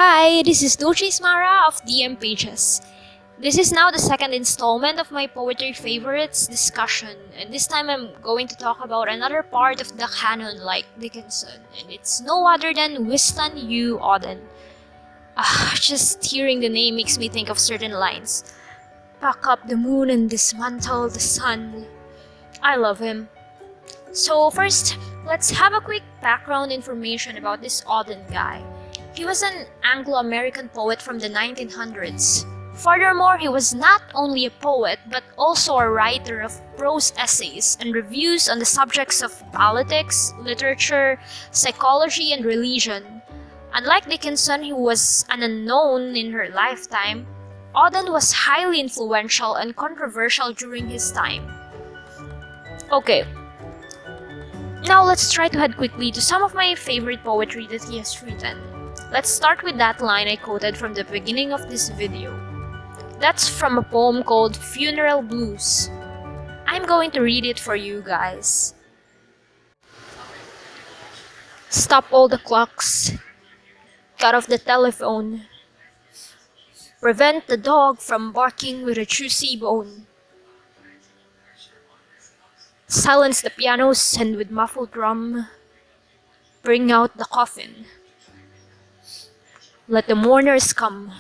Hi, this is Dulce Mara of DM Pages. This is now the second installment of my poetry favorites discussion, and this time I'm going to talk about another part of the canon like Dickinson, and it's no other than Wystan U. Auden. Just hearing the name makes me think of certain lines. Pack up the moon and dismantle the sun. I love him. So first, let's have a quick background information about this Auden guy. He was an Anglo-American poet from the 1900s. Furthermore, he was not only a poet but also a writer of prose essays and reviews on the subjects of politics, literature, psychology, and religion. Unlike Dickinson, who was an unknown in her lifetime, Auden was highly influential and controversial during his time. Okay, now let's try to head quickly to some of my favorite poetry that he has written. Let's start with that line I quoted from the beginning of this video. That's from a poem called Funeral Blues. I'm going to read it for you guys. Stop all the clocks. Cut off the telephone. Prevent the dog from barking with a juicy bone. Silence the pianos and with muffled drum, bring out the coffin. Let the mourners come.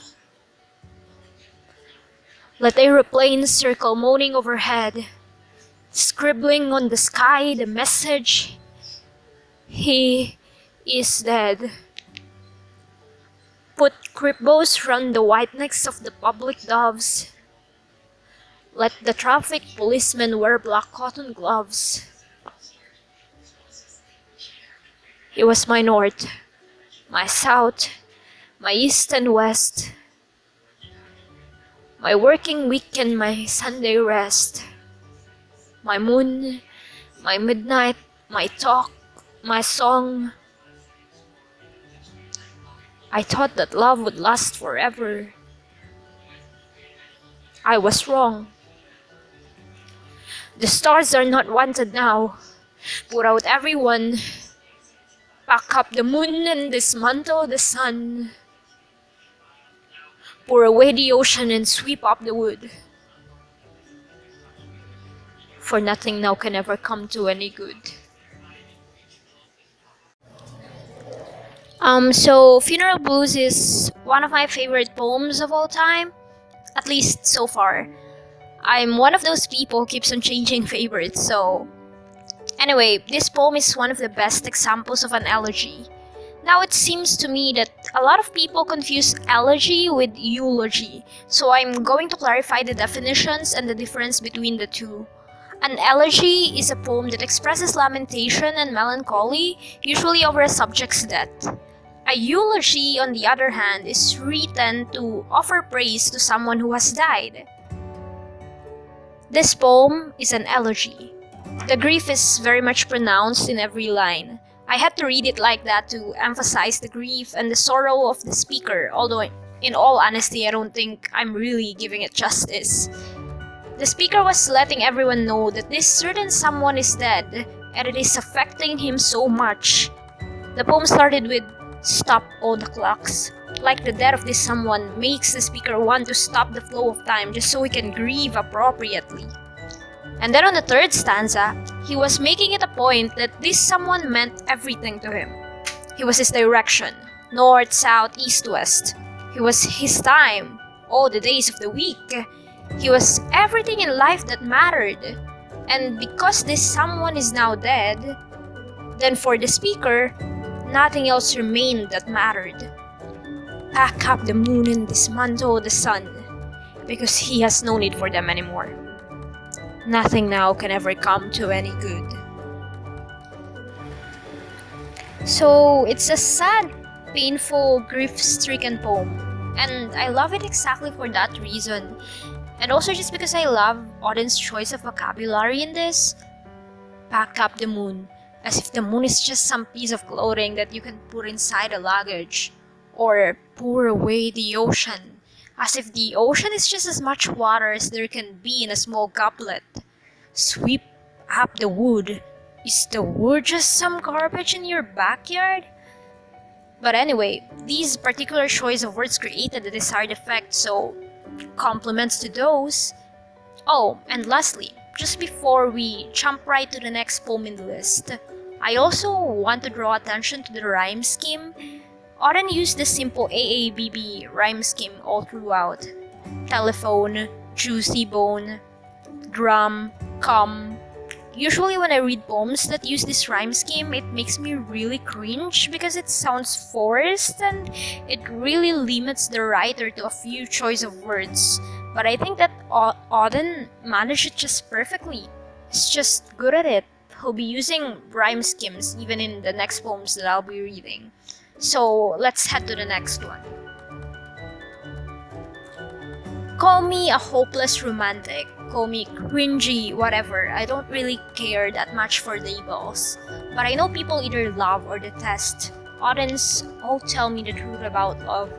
Let aeroplanes circle moaning overhead, scribbling on the sky the message, he is dead. Put cribbos round the white necks of the public doves. Let the traffic policemen wear black cotton gloves. He was my north, my south, my east and west, my working week and my Sunday rest, my moon, my midnight, my talk, my song. I thought that love would last forever. I was wrong. The stars are not wanted now. Put out everyone. Pack up the moon and dismantle the sun. Pour away the ocean and sweep up the wood. For nothing now can ever come to any good. So Funeral Blues is one of my favorite poems of all time, at least so far. I'm one of those people who keeps on changing favorites, so anyway, this poem is one of the best examples of an elegy. Now it seems to me that a lot of people confuse elegy with eulogy, so I'm going to clarify the definitions and the difference between the two. An elegy is a poem that expresses lamentation and melancholy, usually over a subject's death. A eulogy, on the other hand, is written to offer praise to someone who has died. This poem is an elegy. The grief is very much pronounced in every line. I had to read it like that to emphasize the grief and the sorrow of the speaker, although in all honesty I don't think I'm really giving it justice. The speaker was letting everyone know that this certain someone is dead and it is affecting him so much. The poem started with "Stop all the clocks," like the death of this someone makes the speaker want to stop the flow of time just so he can grieve appropriately. And then on the third stanza, he was making it a point that this someone meant everything to him. He was his direction, north, south, east, west. He was his time, all the days of the week. He was everything in life that mattered. And because this someone is now dead, then for the speaker, nothing else remained that mattered. Pack up the moon and dismantle the sun, because he has no need for them anymore. Nothing now can ever come to any good. So it's a sad, painful, grief-stricken poem, and I love it exactly for that reason. And also just because I love Auden's choice of vocabulary in this. Pack up the moon, as if the moon is just some piece of clothing that you can put inside a luggage. Or pour away the ocean, as if the ocean is just as much water as there can be in a small goblet. Sweep up the wood. Is the wood just some garbage in your backyard? But anyway, these particular choice of words created the desired effect, so compliments to those. Oh, and lastly, just before we jump right to the next poem in the list, I also want to draw attention to the rhyme scheme. Auden used the simple AABB rhyme scheme all throughout. Telephone, juicy bone, drum, come. Usually when I read poems that use this rhyme scheme, it makes me really cringe because it sounds forced and it really limits the writer to a few choice of words. But I think that Auden managed it just perfectly. He's just good at it. He'll be using rhyme schemes even in the next poems that I'll be reading. So let's head to the next one. Call me a hopeless romantic, call me cringy, whatever. I don't really care that much for labels. But I know people either love or detest Auden's Oh Tell Me the Truth About Love.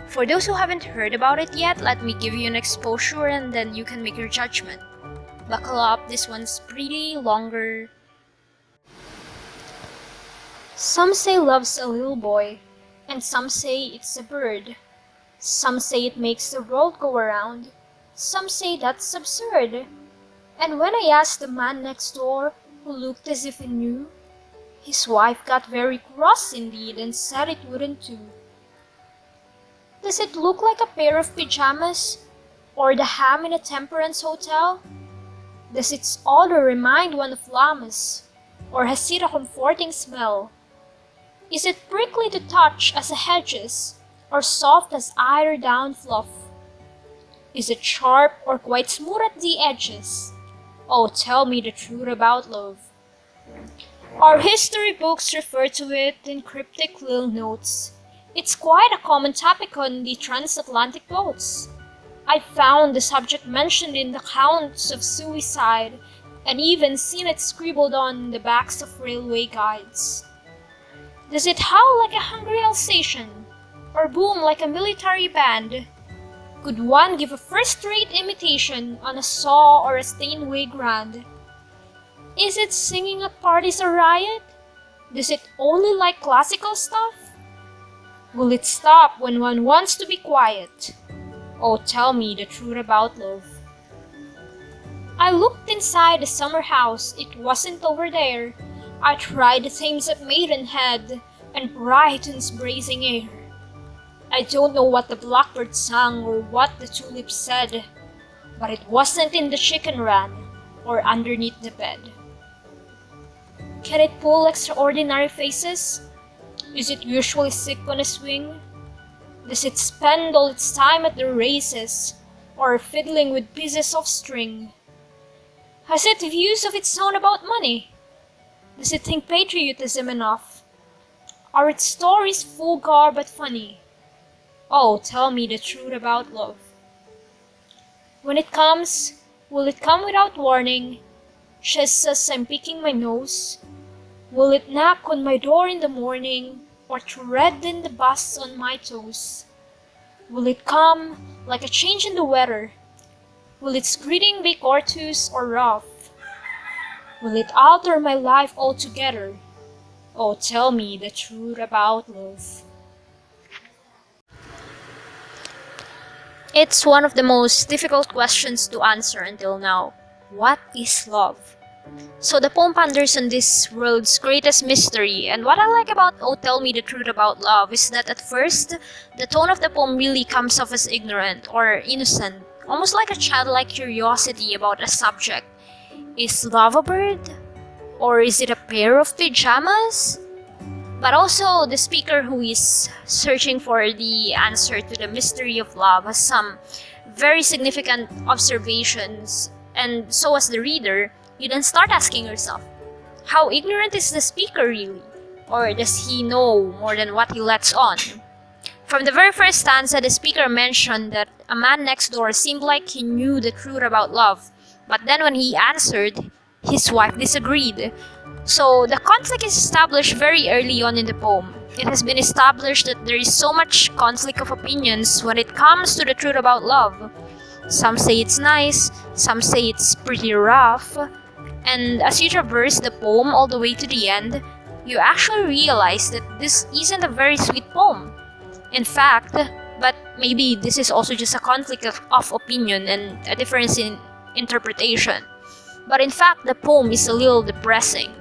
For those who haven't heard about it yet, let me give you an exposure and then you can make your judgment. Buckle up, this one's pretty longer. Some say love's a little boy, and some say it's a bird. Some say it makes the world go around, some say that's absurd. And when I asked the man next door, who looked as if he knew, his wife got very cross indeed and said it wouldn't do. Does it look like a pair of pajamas, or the ham in a temperance hotel? Does its odor remind one of llamas, or has it a comforting smell? Is it prickly to touch as a hedges, or soft as eider-down fluff? Is it sharp or quite smooth at the edges? Oh, tell me the truth about love. Our history books refer to it in cryptic little notes. It's quite a common topic on the transatlantic boats. I found the subject mentioned in the accounts of suicide and even seen it scribbled on the backs of railway guides. Does it howl like a hungry Alsatian, or boom like a military band? Could one give a first-rate imitation on a saw or a Steinway grand? Is it singing at parties a riot? Does it only like classical stuff? Will it stop when one wants to be quiet? Oh, tell me the truth about love. I looked inside the summer house, it wasn't over there. I tried the themes at Maidenhead and Brighton's bracing air. I don't know what the blackbird sang or what the tulips said, but it wasn't in the chicken run or underneath the bed. Can it pull extraordinary faces? Is it usually sick on a swing? Does it spend all its time at the races or fiddling with pieces of string? Has it views of its own about money? Does it think patriotism enough? Are its stories vulgar but funny? Oh, tell me the truth about love. When it comes, will it come without warning, just as I'm picking my nose? Will it knock on my door in the morning, or tread in the bus on my toes? Will it come like a change in the weather? Will its greeting be courteous or rough? Will it alter my life altogether? Oh, tell me the truth about love. It's one of the most difficult questions to answer until now. What is love? So the poem ponders on this world's greatest mystery, and what I like about Oh Tell Me the Truth About Love is that at first, the tone of the poem really comes off as ignorant or innocent, almost like a childlike curiosity about a subject. Is love a bird? Or is it a pair of pajamas? But also, the speaker who is searching for the answer to the mystery of love has some very significant observations, and so as the reader, you then start asking yourself, how ignorant is the speaker really? Or does he know more than what he lets on? From the very first stanza, the speaker mentioned that a man next door seemed like he knew the truth about love, but then when he answered, his wife disagreed. So the conflict is established very early on in the poem. It has been established that there is so much conflict of opinions when it comes to the truth about love. Some say it's nice, some say it's pretty rough, and as you traverse the poem all the way to the end, you actually realize that this isn't a very sweet poem. In fact, but maybe this is also just a conflict of opinion and a difference in interpretation. But in fact, the poem is a little depressing.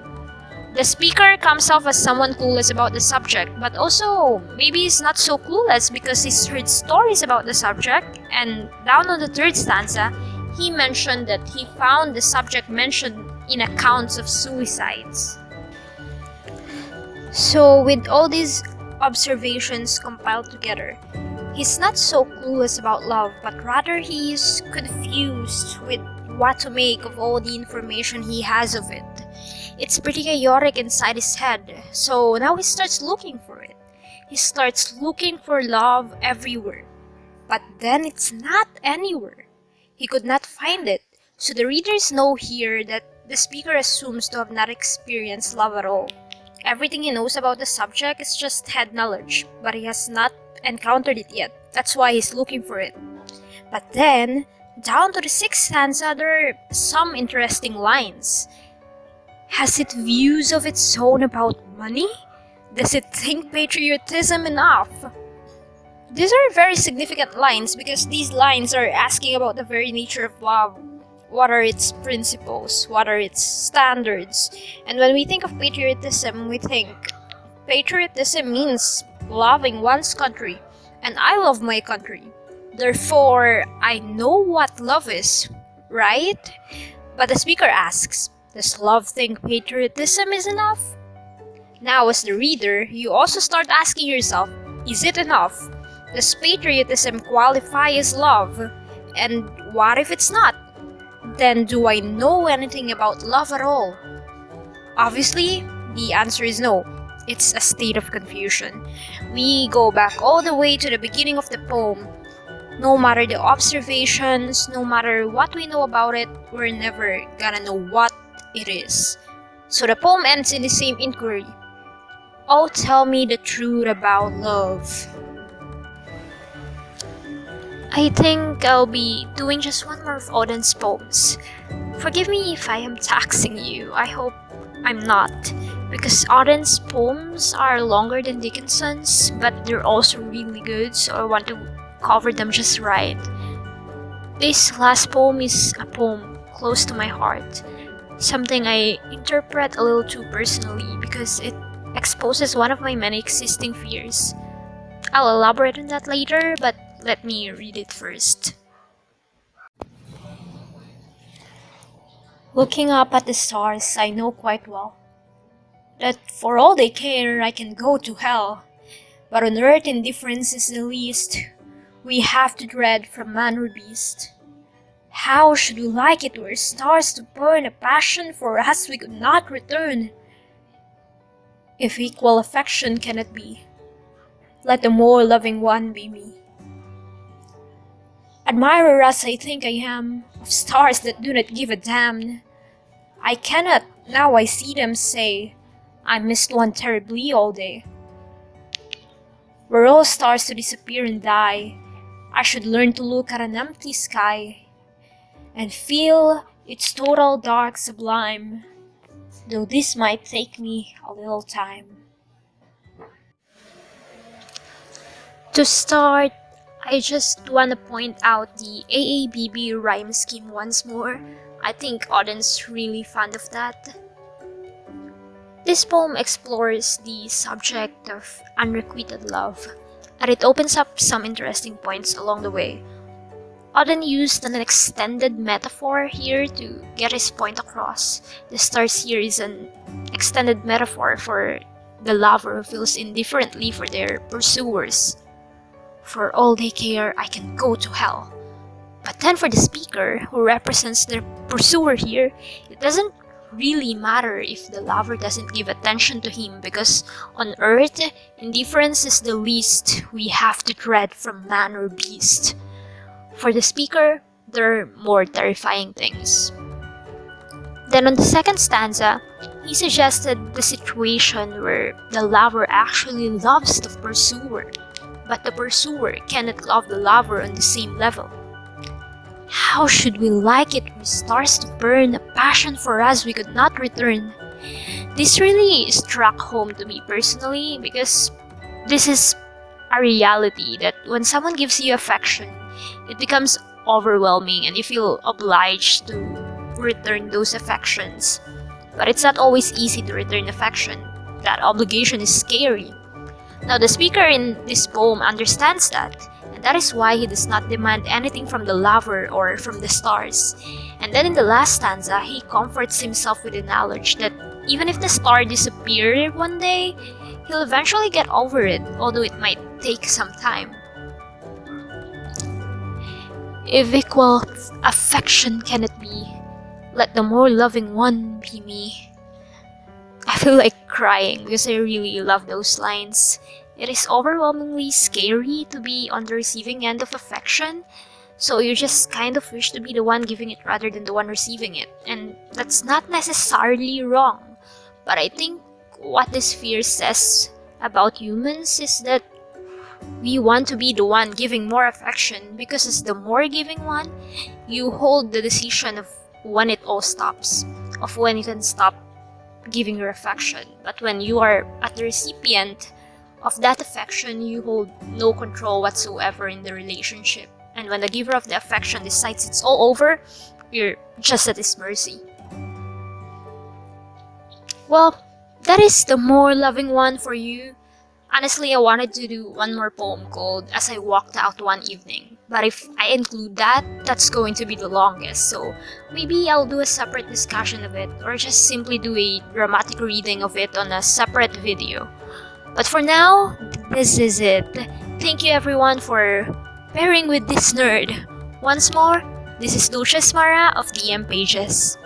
The speaker comes off as someone clueless about the subject, but also maybe he's not so clueless because he's heard stories about the subject, and down on the third stanza, he mentioned that he found the subject mentioned in accounts of suicides. So, with all these observations compiled together, he's not so clueless about love, but rather he is confused with what to make of all the information he has of it. It's pretty chaotic inside his head, so now he starts looking for it. He starts looking for love everywhere, but then it's not anywhere. He could not find it, so the readers know here that the speaker assumes to have not experienced love at all. Everything he knows about the subject is just head knowledge, but he has not encountered it yet. That's why he's looking for it. But then, down to the sixth stanza, there are some interesting lines. Has it views of its own about money? Does it think patriotism enough? These are very significant lines because these lines are asking about the very nature of love. What are its principles? What are its standards? And when we think of patriotism, we think patriotism means loving one's country. And I love my country. Therefore, I know what love is, right? But the speaker asks, does love think patriotism is enough? Now, as the reader, you also start asking yourself, is it enough? Does patriotism qualify as love? And what if it's not? Then do I know anything about love at all? Obviously, the answer is no. It's a state of confusion. We go back all the way to the beginning of the poem. No matter the observations, no matter what we know about it, we're never gonna know what it is. So the poem ends in the same inquiry. Oh, tell me the truth about love. I think I'll be doing just one more of Auden's poems. Forgive me if I am taxing you. I hope I'm not, because Auden's poems are longer than Dickinson's, but they're also really good, so I want to cover them just right. This last poem is a poem close to my heart. Something I interpret a little too personally because it exposes one of my many existing fears. I'll elaborate on that later, but let me read it first. Looking up at the stars, I know quite well that for all they care, I can go to hell. But on earth, indifference is the least we have to dread from man or beast. How should we like it were stars to burn a passion for us we could not return? If equal affection cannot be, let the more loving one be me. Admirer as I think I am, of stars that do not give a damn, I cannot, now I see them say, I missed one terribly all day. Were all stars to disappear and die, I should learn to look at an empty sky and feel its total dark sublime, though this might take me a little time. To start, I just want to point out the AABB rhyme scheme once more. I think Auden's really fond of that. This poem explores the subject of unrequited love, and it opens up some interesting points along the way. Auden used an extended metaphor here to get his point across. The stars here is an extended metaphor for the lover who feels indifferently for their pursuers. For all they care, I can go to hell. But then for the speaker, who represents their pursuer here, it doesn't really matter if the lover doesn't give attention to him, because on earth, indifference is the least we have to dread from man or beast. For the speaker, there are more terrifying things. Then on the second stanza, he suggested the situation where the lover actually loves the pursuer, but the pursuer cannot love the lover on the same level. How should we like it with stars to burn, a passion for us we could not return? This really struck home to me personally because this is a reality that when someone gives you affection, it becomes overwhelming and you feel obliged to return those affections. But it's not always easy to return affection. That obligation is scary. Now, the speaker in this poem understands that, and that is why he does not demand anything from the lover or from the stars. And then in the last stanza, he comforts himself with the knowledge that even if the star disappeared one day, he'll eventually get over it, although it might take some time. If equal affection can it be, let the more loving one be me. I feel like crying because I really love those lines. It is overwhelmingly scary to be on the receiving end of affection, so you just kind of wish to be the one giving it rather than the one receiving it. And that's not necessarily wrong, but I think what this fear says about humans is that we want to be the one giving more affection because as the more giving one, you hold the decision of when it all stops, of when you can stop giving your affection. But when you are at the recipient of that affection, you hold no control whatsoever in the relationship. And when the giver of the affection decides it's all over, you're just at his mercy. Well, that is the more loving one for you. Honestly, I wanted to do one more poem called As I Walked Out One Evening, but if I include that, that's going to be the longest, so maybe I'll do a separate discussion of it, or just simply do a dramatic reading of it on a separate video. But for now, this is it. Thank you everyone for pairing with this nerd. Once more, this is Lucius Mara of DM Pages.